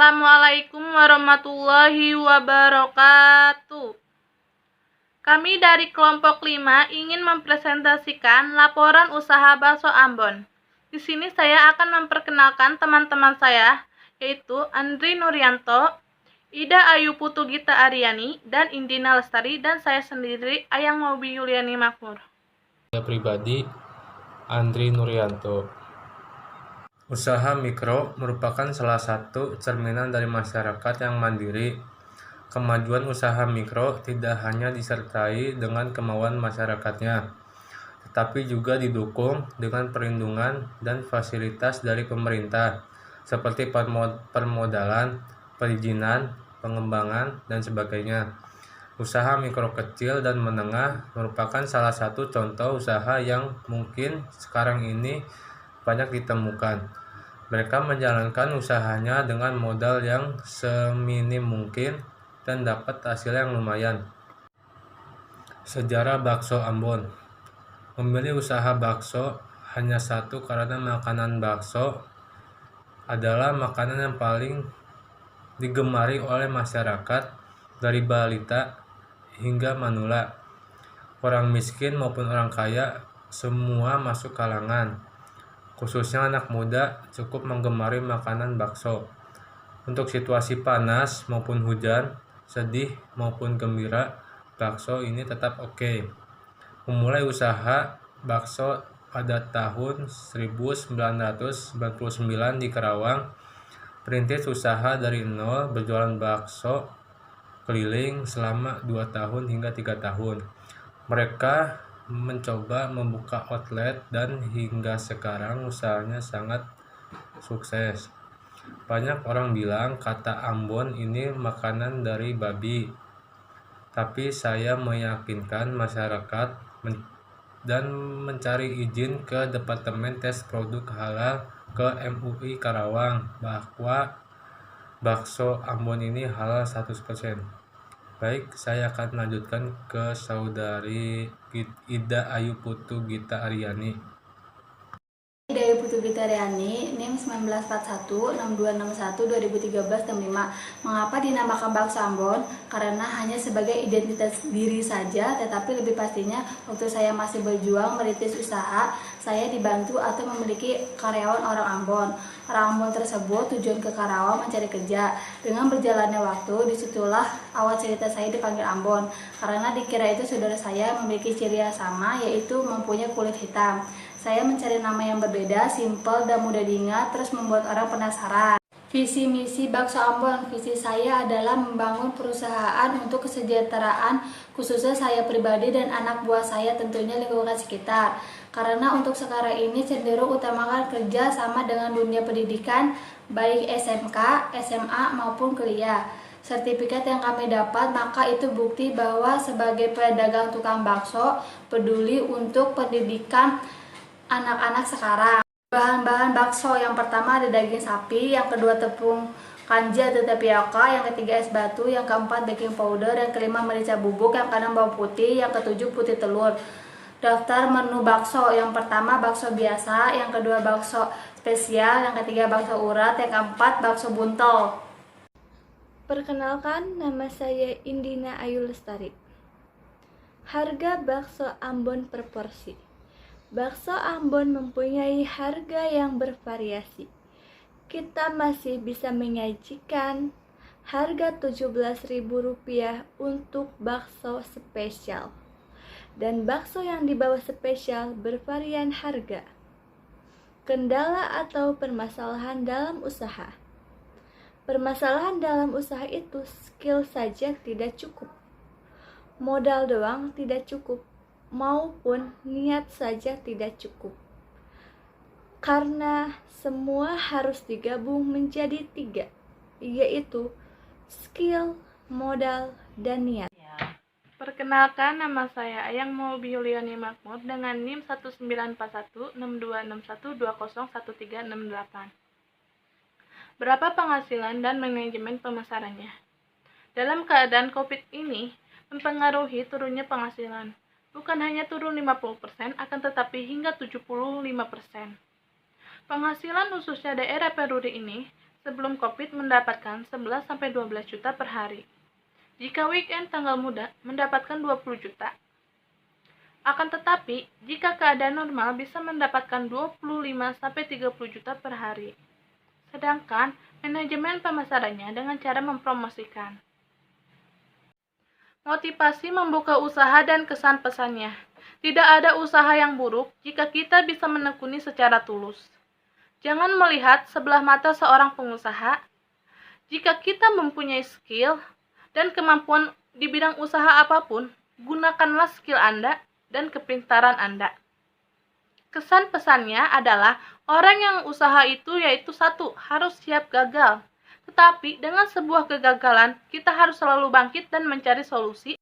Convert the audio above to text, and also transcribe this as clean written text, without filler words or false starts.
Assalamualaikum warahmatullahi wabarakatuh. Kami dari kelompok 5 ingin mempresentasikan laporan usaha bakso Ambon. Di sini saya akan memperkenalkan teman-teman saya, yaitu Andri Nuryanto, Ida Ayu Putu Gita Aryani, dan Indina Lestari, dan saya sendiri, Ayang Mobi Yuliani Makmur. Saya pribadi, Andri Nuryanto. Usaha mikro merupakan salah satu cerminan dari masyarakat yang mandiri. Kemajuan usaha mikro tidak hanya disertai dengan kemauan masyarakatnya, tetapi juga didukung dengan perlindungan dan fasilitas dari pemerintah, seperti permodalan, perizinan, pengembangan, dan sebagainya. Usaha mikro kecil dan menengah merupakan salah satu contoh usaha yang mungkin sekarang ini banyak ditemukan. Mereka menjalankan usahanya dengan modal yang seminim mungkin dan dapat hasil yang lumayan. Sejarah bakso Ambon. Memilih usaha bakso hanya satu karena makanan bakso adalah makanan yang paling digemari oleh masyarakat dari balita hingga manula. Orang miskin maupun orang kaya semua masuk kalangan. Khususnya anak muda cukup menggemari makanan bakso. Untuk situasi panas maupun hujan, sedih maupun gembira, bakso ini tetap oke. Memulai usaha bakso pada tahun 1999 di Karawang. Perintis usaha dari nol, berjualan bakso keliling selama 2 tahun hingga 3 tahun. Mereka mencoba membuka outlet dan hingga sekarang usahanya sangat sukses. Banyak orang bilang kata Ambon ini makanan dari babi, tapi saya meyakinkan masyarakat dan mencari izin ke Departemen Tes Produk Halal ke MUI Karawang bahwa bakso Ambon ini halal 100%. Baik, saya akan melanjutkan ke saudari Ida Ayu Putu Gita Aryani. Ida Ayu Putu Gita Aryani, NIM 1941-6261-2013-65. Mengapa dinamakan bakso Ambon? Karena hanya sebagai identitas diri saja, tetapi lebih pastinya waktu saya masih berjuang merintis usaha, saya dibantu atau memiliki karyawan orang Ambon. Orang Ambon tersebut tujuan ke Karawang mencari kerja. Dengan berjalannya waktu, disitulah awal cerita saya dipanggil Ambon. Karena dikira itu saudara saya memiliki ciri yang sama, yaitu mempunyai kulit hitam. Saya mencari nama yang berbeda, simpel dan mudah diingat, terus membuat orang penasaran. Visi misi Bakso Ambon. Visi saya adalah membangun perusahaan untuk kesejahteraan khususnya saya pribadi dan anak buah saya, tentunya lingkungan sekitar. Karena untuk sekarang ini cenderung utamakan kerja sama dengan dunia pendidikan, baik SMK, SMA maupun kuliah. Sertifikat yang kami dapat, maka itu bukti bahwa sebagai pedagang tukang bakso peduli untuk pendidikan anak-anak sekarang. Bahan-bahan bakso, yang pertama ada daging sapi, yang kedua tepung kanji atau tapioka, yang ketiga es batu, yang keempat baking powder, yang kelima merica bubuk, yang keenam bawang putih, yang ketujuh putih telur. Daftar menu bakso, yang pertama bakso biasa, yang kedua bakso spesial, yang ketiga bakso urat, yang keempat bakso buntel. Perkenalkan, nama saya Indina Ayu Lestari. Harga bakso Ambon per porsi. Bakso Ambon mempunyai harga yang bervariasi. Kita masih bisa menyajikan harga Rp17.000 untuk bakso spesial. Dan bakso yang di bawah spesial bervarian harga. Kendala atau permasalahan dalam usaha. Permasalahan dalam usaha itu skill saja tidak cukup. Modal doang tidak cukup. Maupun niat saja tidak cukup. Karena semua harus digabung menjadi 3, yaitu skill, modal, dan niat. Perkenalkan, nama saya Ayang Mobi Yuliani Makmur dengan NIM 1941-6261-201368. Berapa penghasilan dan manajemen pemasarannya? Dalam keadaan COVID ini, mempengaruhi turunnya penghasilan. Bukan hanya turun 50%, akan tetapi hingga 75%. Penghasilan khususnya daerah Peruri ini sebelum COVID mendapatkan 11-12 juta per hari. Jika weekend tanggal muda mendapatkan 20 juta. Akan tetapi, jika keadaan normal bisa mendapatkan 25-30 juta per hari. Sedangkan manajemen pemasarannya dengan cara mempromosikan. Motivasi membuka usaha dan kesan pesannya. Tidak ada usaha yang buruk jika kita bisa menekuni secara tulus. Jangan melihat sebelah mata seorang pengusaha. Jika kita mempunyai skill dan kemampuan di bidang usaha apapun, gunakanlah skill Anda dan kepintaran Anda. Kesan pesannya adalah orang yang usaha itu yaitu satu, harus siap gagal. Tetapi dengan sebuah kegagalan, kita harus selalu bangkit dan mencari solusi.